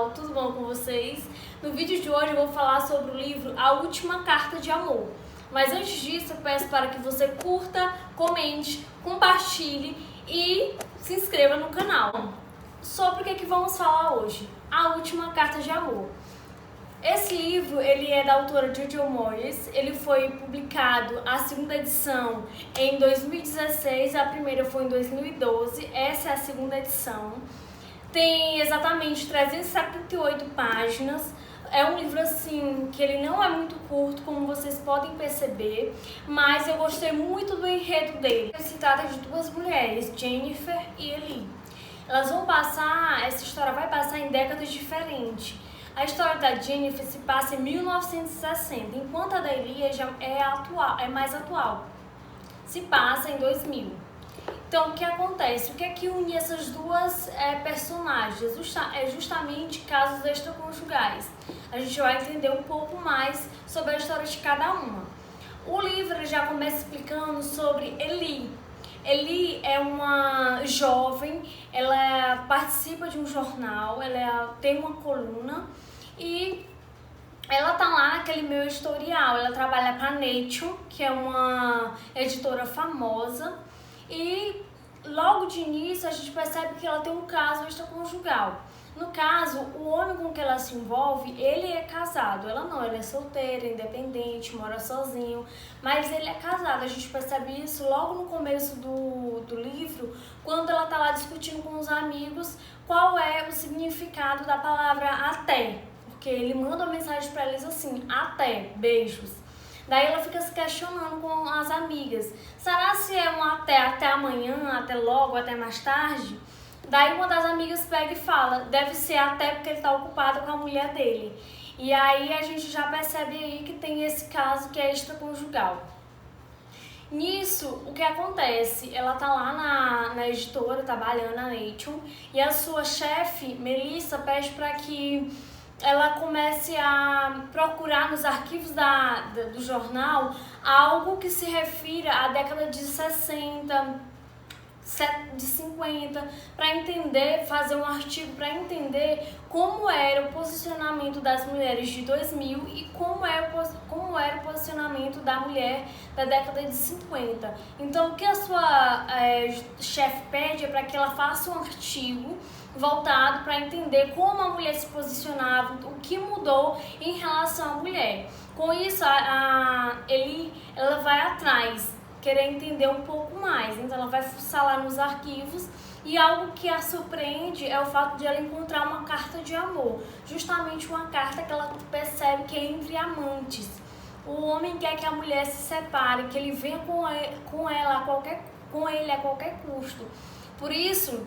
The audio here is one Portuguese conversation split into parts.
pessoal, tudo bom com vocês? No vídeo de hoje eu vou falar sobre o livro A Última Carta de Amor. Mas antes disso eu peço para que você curta, comente, compartilhe e se inscreva no canal. Sobre o que vamos falar hoje? A Última Carta de Amor. Esse livro ele é da autora Jojo Moyes, ele foi publicado, a segunda edição, em 2016, a primeira foi em 2012, essa é a segunda edição. Tem exatamente 378 páginas, é um livro assim que ele não é muito curto, como vocês podem perceber, mas eu gostei muito do enredo dele. Se trata de duas mulheres, Jennifer e Ellie. Elas vão passar, essa história vai passar em décadas diferentes. A história da Jennifer se passa em 1960, enquanto a da Ellie é mais atual, se passa em 2000. Então, o que acontece? O que é que une essas duas personagens? É justamente casos extraconjugais. A gente vai entender um pouco mais sobre a história de cada uma. O livro já começa explicando sobre Ellie. Ellie é uma jovem, ela participa de um jornal, ela tem uma coluna e ela tá lá naquele meio editorial. Ela trabalha para a Nature, que é uma editora famosa. E logo de início a gente percebe que ela tem um caso extraconjugal. No caso, o homem com que ela se envolve, ele é casado. Ela não, ele é solteira, independente, mora sozinho, mas ele é casado. A gente percebe isso logo no começo do livro, quando ela tá lá discutindo com os amigos qual é o significado da palavra até. Porque ele manda uma mensagem para eles assim, até, beijos. Daí ela fica se questionando com as amigas. Será se é um até amanhã, até logo, até mais tarde? Daí uma das amigas pega e fala, deve ser até porque ele está ocupado com a mulher dele. E aí a gente já percebe aí que tem esse caso que é extraconjugal. Nisso, o que acontece? Ela tá lá na editora, trabalhando na Nature, e a sua chefe, Melissa, pede para que ela comece a procurar nos arquivos do jornal algo que se refira à década de 60, de 50, para entender, fazer um artigo para entender como era o posicionamento das mulheres de 2000 e como era o posicionamento da mulher da década de 50. Então, o que a sua chefe pede é para que ela faça um artigo voltado para entender como a mulher se posicionava, o que mudou em relação à mulher. Com isso, ela vai atrás, querer entender um pouco mais. Então, ela vai fuçar lá nos arquivos e algo que a surpreende é o fato de ela encontrar uma carta de amor, justamente uma carta que ela percebe que é entre amantes. O homem quer que a mulher se separe, que ele venha com ele a qualquer custo. Por isso,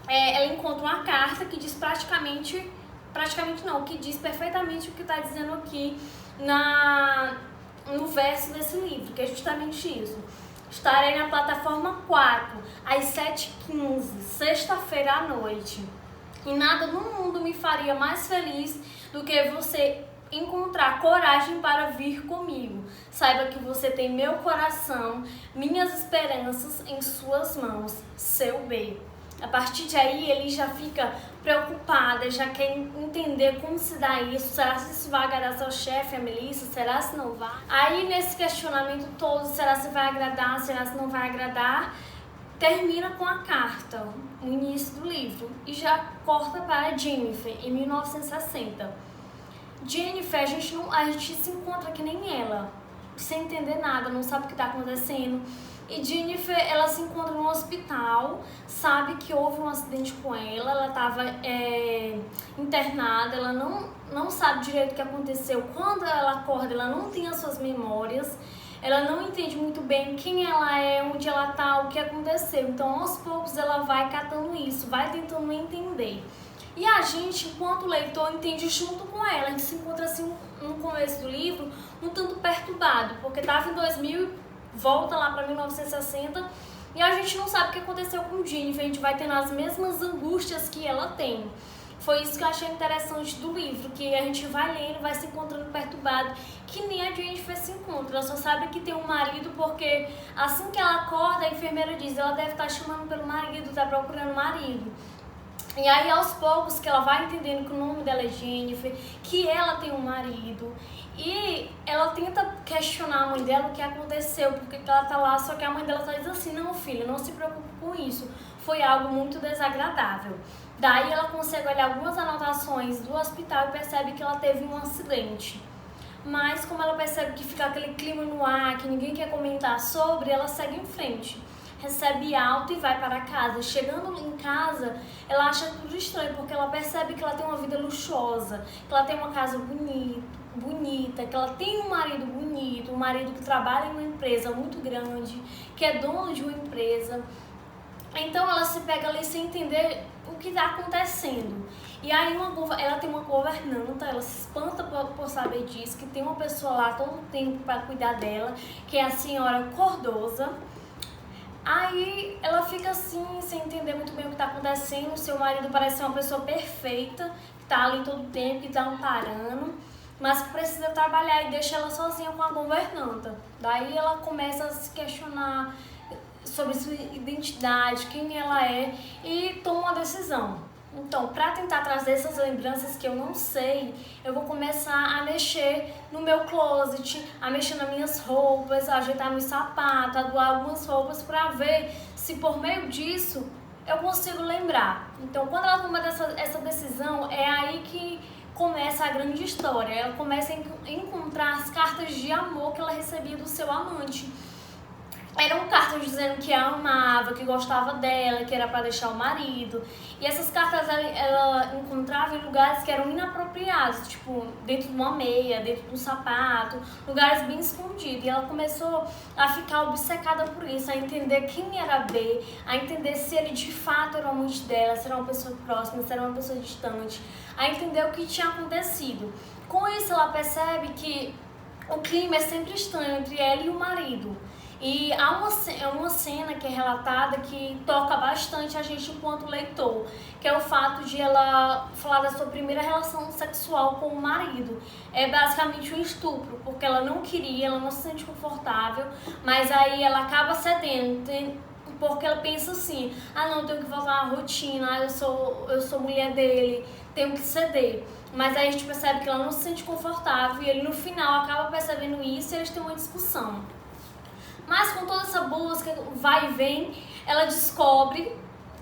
ela encontra uma carta que diz que diz perfeitamente o que está dizendo aqui no verso desse livro, que é justamente isso. Estarei na plataforma 4, às 7h15, sexta-feira à noite. E nada no mundo me faria mais feliz do que você encontrar coragem para vir comigo. Saiba que você tem meu coração, minhas esperanças em suas mãos, seu bem. A partir de aí, ele já fica preocupada, já quer entender como se dá isso. Será que isso vai agradar seu chefe, a Melissa? Será se não vai? Aí, nesse questionamento todo, será se vai agradar, será se não vai agradar, termina com a carta, o início do livro, e já corta para Jennifer, em 1960. Jennifer, a gente se encontra que nem ela, sem entender nada, não sabe o que está acontecendo. E Jennifer, ela se encontra no hospital, sabe que houve um acidente com ela estava internada, ela não sabe direito o que aconteceu. Quando ela acorda, ela não tem as suas memórias, ela não entende muito bem quem ela é, onde ela está, o que aconteceu. Então, aos poucos, ela vai catando isso, vai tentando entender. E a gente, enquanto leitor, entende junto com ela. A gente se encontra assim, no começo do livro, um tanto perturbado, porque estava em 2000, volta lá para 1960 e a gente não sabe o que aconteceu com Jennifer, a gente vai tendo as mesmas angústias que ela tem. Foi isso que eu achei interessante do livro, que a gente vai lendo, vai se encontrando perturbado, que nem a Jennifer se encontra. Ela só sabe que tem um marido porque assim que ela acorda, a enfermeira diz, ela deve estar chamando pelo marido, está procurando o marido. E aí, aos poucos, que ela vai entendendo que o nome dela é Jennifer, que ela tem um marido. E ela tenta questionar a mãe dela o que aconteceu, porque ela tá lá, só que a mãe dela tá dizendo assim, não, filha, não se preocupe com isso. Foi algo muito desagradável. Daí ela consegue olhar algumas anotações do hospital e percebe que ela teve um acidente. Mas como ela percebe que fica aquele clima no ar, que ninguém quer comentar sobre, ela segue em frente. Recebe alta e vai para casa. Chegando em casa, ela acha tudo estranho, porque ela percebe que ela tem uma vida luxuosa, que ela tem uma casa bonita, que ela tem um marido bonito, um marido que trabalha em uma empresa muito grande, que é dono de uma empresa. Então ela se pega ali sem entender o que está acontecendo. E aí ela tem uma governanta, ela se espanta por saber disso, que tem uma pessoa lá todo o tempo para cuidar dela, que é a senhora Cordosa. Aí ela fica assim, sem entender muito bem o que está acontecendo. O seu marido parece ser uma pessoa perfeita, que está ali todo o tempo, que está amparando, mas que precisa trabalhar e deixa ela sozinha com a governanta. Daí ela começa a se questionar sobre sua identidade, quem ela é, e toma uma decisão. Então, para tentar trazer essas lembranças que eu não sei, eu vou começar a mexer no meu closet, a mexer nas minhas roupas, a ajeitar meus sapatos, a doar algumas roupas para ver se por meio disso eu consigo lembrar. Então, quando ela toma essa decisão, é aí que começa a grande história. Ela começa a encontrar as cartas de amor que ela recebia do seu amante. Eram cartas dizendo que a amava, que gostava dela, que era para deixar o marido. E essas cartas ela encontrava em lugares que eram inapropriados, tipo dentro de uma meia, dentro de um sapato, lugares bem escondidos. E ela começou a ficar obcecada por isso, a entender quem era B, a entender se ele de fato era o amante dela, se era uma pessoa próxima, se era uma pessoa distante, a entender o que tinha acontecido. Com isso ela percebe que o clima é sempre estranho entre ela e o marido. E há uma cena que é relatada que toca bastante a gente enquanto leitor, que é o fato de ela falar da sua primeira relação sexual com o marido. É basicamente um estupro, porque ela não queria, ela não se sente confortável, mas aí ela acaba cedendo, porque ela pensa assim, não, tenho que voltar à rotina, eu sou mulher dele, tenho que ceder. Mas aí a gente percebe que ela não se sente confortável e ele no final acaba percebendo isso e eles têm uma discussão. Mas com toda essa busca, vai e vem, ela descobre,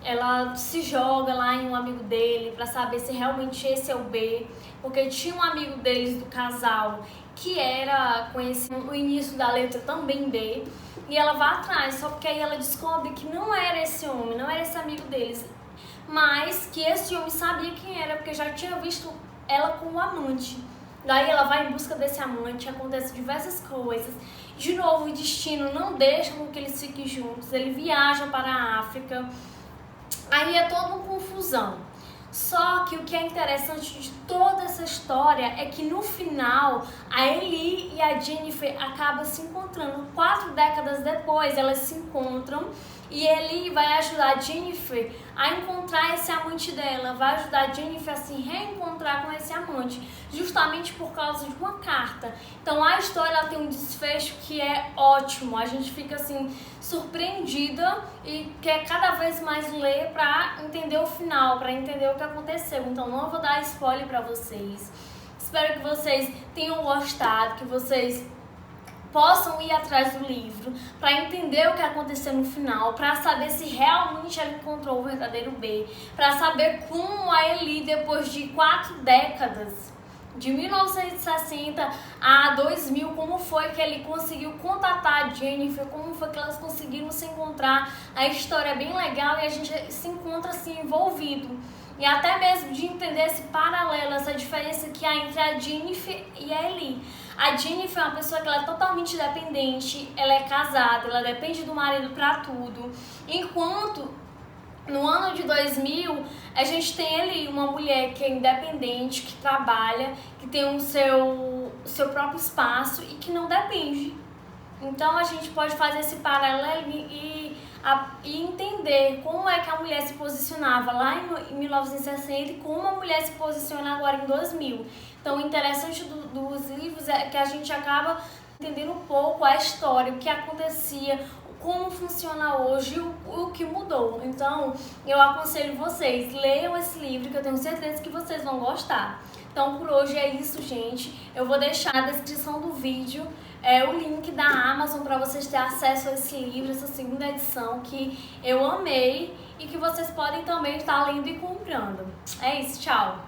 ela se joga lá em um amigo dele para saber se realmente esse é o B, porque tinha um amigo deles do casal que era conhecido no início da letra também B, e ela vai atrás, só porque aí ela descobre que não era esse homem, não era esse amigo deles, mas que esse homem sabia quem era, porque já tinha visto ela com o amante. Daí ela vai em busca desse amante, acontece diversas coisas. De novo, o destino não deixa com que eles fiquem juntos, ele viaja para a África. Aí é toda uma confusão. Só que o que é interessante de toda essa história é que no final a Ellie e a Jennifer acabam se encontrando. 4 décadas depois elas se encontram e Ellie vai ajudar a Jennifer a encontrar esse amante dela, vai ajudar a Jennifer a se reencontrar com esse amante, justamente por causa de uma carta. Então a história ela tem um desfecho que é ótimo, a gente fica assim surpreendida e quer cada vez mais ler para entender o final, para entender o que aconteceu. Então não vou dar spoiler para vocês. Espero que vocês tenham gostado, que vocês possam ir atrás do livro para entender o que aconteceu no final, para saber se realmente ela encontrou o verdadeiro B, para saber como a Ellie, depois de 4 décadas, de 1960 a 2000, como foi que ele conseguiu contatar a Jennifer, como foi que elas conseguiram se encontrar. A história é bem legal e a gente se encontra assim envolvido. E até mesmo de entender esse paralelo, essa diferença que há entre a Jennifer e a Ellie. A Jennifer é uma pessoa que ela é totalmente dependente, ela é casada, ela depende do marido para tudo. Enquanto no ano de 2000, a gente tem ali uma mulher que é independente, que trabalha, que tem o seu próprio espaço e que não depende. Então a gente pode fazer esse paralelo e entender como é que a mulher se posicionava lá em 1960 e como a mulher se posiciona agora em 2000. Então o interessante dos livros é que a gente acaba entendendo um pouco a história, o que acontecia, como funciona hoje, o que mudou. Então, eu aconselho vocês, leiam esse livro que eu tenho certeza que vocês vão gostar. Então, por hoje é isso, gente. Eu vou deixar na descrição do vídeo o link da Amazon para vocês terem acesso a esse livro, essa segunda edição que eu amei e que vocês podem também estar lendo e comprando. É isso, tchau!